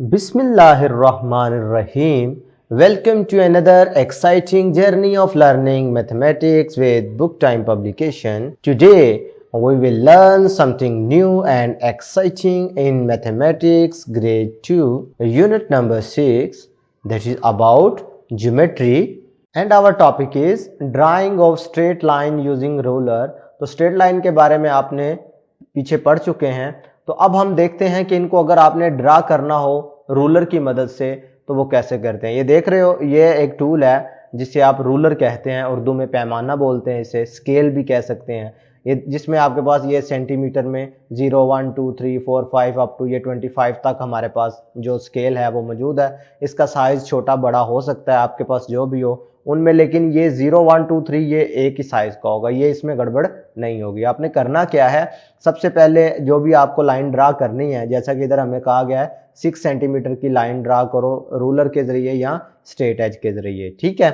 Bismillahirrahmanirrahim. Welcome to another exciting journey of learning mathematics with Book Time publication. Today we will learn something new and exciting in mathematics grade 2 unit number 6, that is about geometry, and our topic is drawing of straight line using ruler. तो straight line के बारे में आपने पीछे पढ़ चुके हैं, तो अब हम देखते हैं कि इनको अगर आपने ड्रा करना हो रूलर की मदद से तो वो कैसे करते हैं। ये देख रहे हो, ये एक टूल है जिसे आप रूलर कहते हैं, उर्दू में पैमाना बोलते हैं, इसे स्केल भी कह सकते हैं। ये जिसमें आपके पास ये सेंटीमीटर में 0, 1, 2, 3, 4, 5 अप टू ये 25 तक हमारे पास जो स्केल है वो मौजूद है। इसका साइज़ छोटा बड़ा हो सकता है आपके पास जो भी हो उनमें, लेकिन ये 0, 1, 2, 3 ये एक ही साइज़ का होगा, ये इसमें गड़बड़ नहीं होगी। आपने करना क्या है, सबसे पहले जो भी आपको लाइन ड्रा करनी है, जैसा कि इधर हमें कहा गया है 6 सेंटीमीटर की लाइन ड्रा करो रूलर के ज़रिए या स्ट्रेट एज के ज़रिए, ठीक है।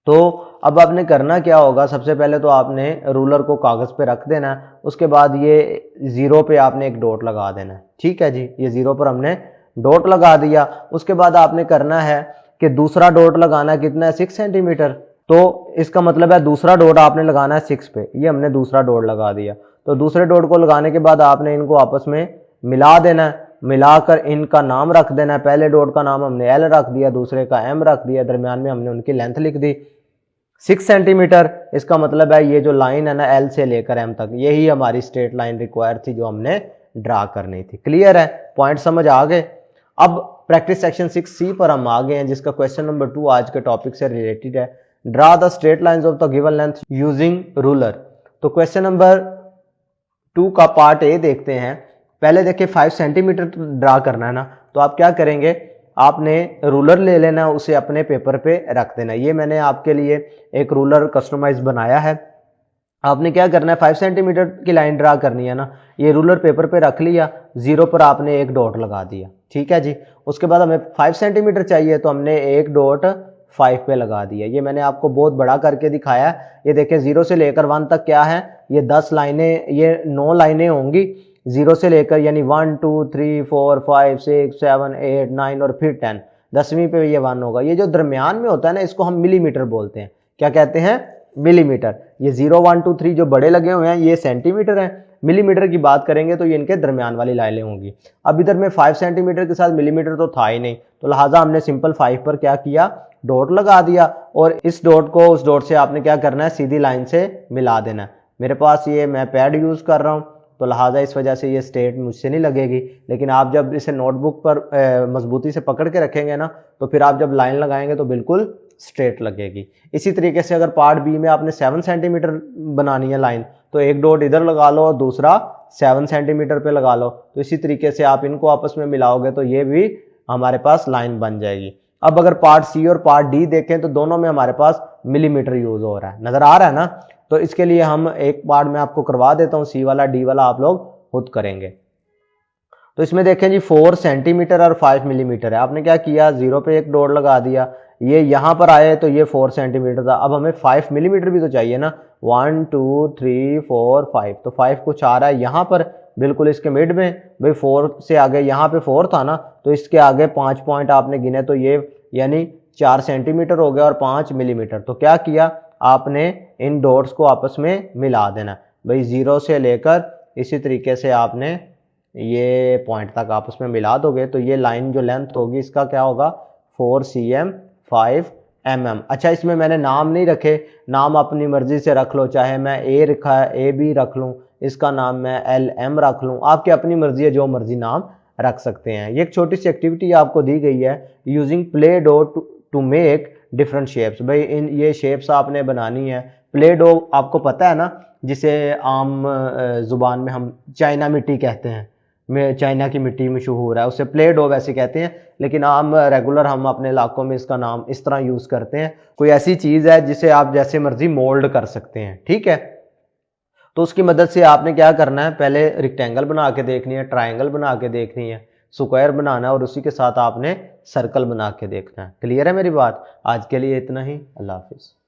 तो अब आपने करना क्या होगा, सबसे पहले तो आपने रूलर को कागज़ पे रख देना है, उसके बाद ये 0 पे आपने एक डॉट लगा देना है, ठीक है जी। ये 0 पर हमने डॉट लगा दिया। उसके बाद आपने करना है कि दूसरा डॉट लगाना है, कितना है 6 सेंटीमीटर, तो इसका मतलब है दूसरा डॉट आपने लगाना है 6 पे। ये हमने दूसरा डॉट लगा दिया। तो दूसरे डॉट को लगाने के बाद आपने इनको आपस में मिला देना है, मिलाकर इनका नाम रख देना है। पहले डॉट का नाम हमने L रख दिया, दूसरे का M रख दिया, दरमियान में हमने उनकी लेंथ लिख दी 6 सेंटीमीटर। इसका मतलब है ये जो लाइन है ना L से लेकर M तक, यही हमारी स्ट्रेट लाइन रिक्वायर थी जो हमने ड्रा करनी थी। क्लियर है, पॉइंट समझ आ गए। अब प्रैक्टिस सेक्शन 6C पर हम आ गए हैं, जिसका क्वेश्चन नंबर 2 आज के टॉपिक से रिलेटेड है। Draw the straight lines of the given length using ruler. तो क्वेश्चन नंबर 2 का पार्ट ए देखते हैं। पहले देखिए 5 सेंटीमीटर ड्रा करना है ना, तो आप क्या करेंगे, आपने रूलर ले लेना, उसे अपने पेपर पे रख देना। ये मैंने आपके लिए एक रूलर कस्टमाइज बनाया है। आपने क्या करना है, 5 सेंटीमीटर की लाइन ड्रा करनी है ना, ये रूलर पेपर पे रख लिया, 0 पर आपने एक डॉट लगा दिया, ठीक है जी। उसके बाद हमें 5 सेंटीमीटर चाहिए तो हमने एक डॉट 5 पे लगा दिया। ये मैंने आपको बहुत बड़ा करके दिखाया है। ये देखें 0 से लेकर 1 तक क्या है, ये 10 लाइनें, ये 9 लाइनें होंगी 0 से लेकर, यानी 1, 2, 3, 4, 5, 6, 7, 8, 9 और फिर 10, 10वीं पे ये 1 होगा। ये जो दरमियान में होता है ना, इसको हम मिलीमीटर बोलते हैं। क्या कहते हैं, मिलीमीटर। ये 0, 1, 2, 3 जो बड़े लगे हुए हैं ये सेंटीमीटर हैं। मिलीमीटर की बात करेंगे तो ये इनके दरमियान वाली लाइनें होंगी। अब इधर में 5 सेंटीमीटर के साथ मिलीमीटर तो था ही नहीं, तो लिहाजा हमने सिंपल 5 पर क्या किया, डॉट लगा दिया, और इस डॉट को उस डॉट से आपने क्या करना है, सीधी लाइन से मिला देना है। मेरे पास ये मैं पैड यूज़ कर रहा हूँ, तो लिहाजा इस वजह से ये स्ट्रेट मुझसे नहीं लगेगी, लेकिन आप जब इसे नोटबुक पर मजबूती से पकड़ के रखेंगे ना, तो फिर आप जब लाइन लगाएंगे तो बिल्कुल स्ट्रेट लगेगी। इसी तरीके से अगर पार्ट बी में आपने 7 सेंटीमीटर बनानी है लाइन, तो एक डॉट इधर लगा लो और दूसरा 7 सेंटीमीटर पे लगा लो। तो इसी तरीके से आप इनको आपस में मिलाओगे तो ये भी हमारे पास लाइन बन जाएगी। अब अगर पार्ट सी और पार्ट डी देखें तो दोनों में हमारे पास मिलीमीटर यूज हो रहा है, नजर आ रहा है ना। तो इसके लिए हम एक पार्ट में आपको करवा देता हूँ, सी वाला, डी वाला आप लोग खुद करेंगे। तो इसमें देखें जी 4 सेंटीमीटर और 5 मिलीमीटर है। आपने क्या किया, 0 पे एक डॉट लगा दिया, ये यहाँ पर आए तो ये 4 सेंटीमीटर था। अब हमें 5 मिलीमीटर भी तो चाहिए ना, 1, 2, 3, 4, 5, तो 5 कुछ आ रहा है यहाँ पर बिल्कुल इसके मिड में। भाई 4 से आगे, यहाँ पे 4 था ना, तो इसके आगे 5 पॉइंट आपने गिने, तो ये यानी 4 सेंटीमीटर हो गया और 5 मिलीमीटर। तो क्या किया, आपने इन डॉट्स को आपस में मिला देना। भाई 0 से लेकर इसी तरीके से आपने ये पॉइंट तक आपस में मिला दोगे, तो ये लाइन जो लेंथ होगी इसका क्या होगा, 4 cm 5 mm। अच्छा, इसमें मैंने नाम नहीं रखे, नाम अपनी मर्जी से रख लो, चाहे मैं ए रखा है ए भी रख लूँ, इसका नाम मैं LM रख लूँ, आपकी अपनी मर्जी है, जो मर्जी नाम रख सकते हैं। ये एक छोटी सी एक्टिविटी आपको दी गई है, using Play Doh to make different shapes. भाई इन ये शेप्स आपने बनानी है। प्ले डो आपको पता है ना, जिसे आम जुबान में हम चाइना मिट्टी कहते हैं, में चाइना की मिट्टी मशहूर है, उसे प्ले डो वैसे कहते हैं, लेकिन आम रेगुलर हम अपने इलाकों में इसका नाम इस तरह यूज़ करते हैं। कोई ऐसी चीज़ है जिसे आप जैसे मर्जी मोल्ड कर सकते हैं, ठीक है। तो उसकी मदद से आपने क्या करना है, पहले रेक्टेंगल बना के देखनी है, ट्रायंगल बना के देखनी है, स्क्वायर बनाना है, और उसी के साथ आपने सर्कल बना के देखना है। क्लियर है मेरी बात। आज के लिए इतना ही, अल्लाह हाफिज़।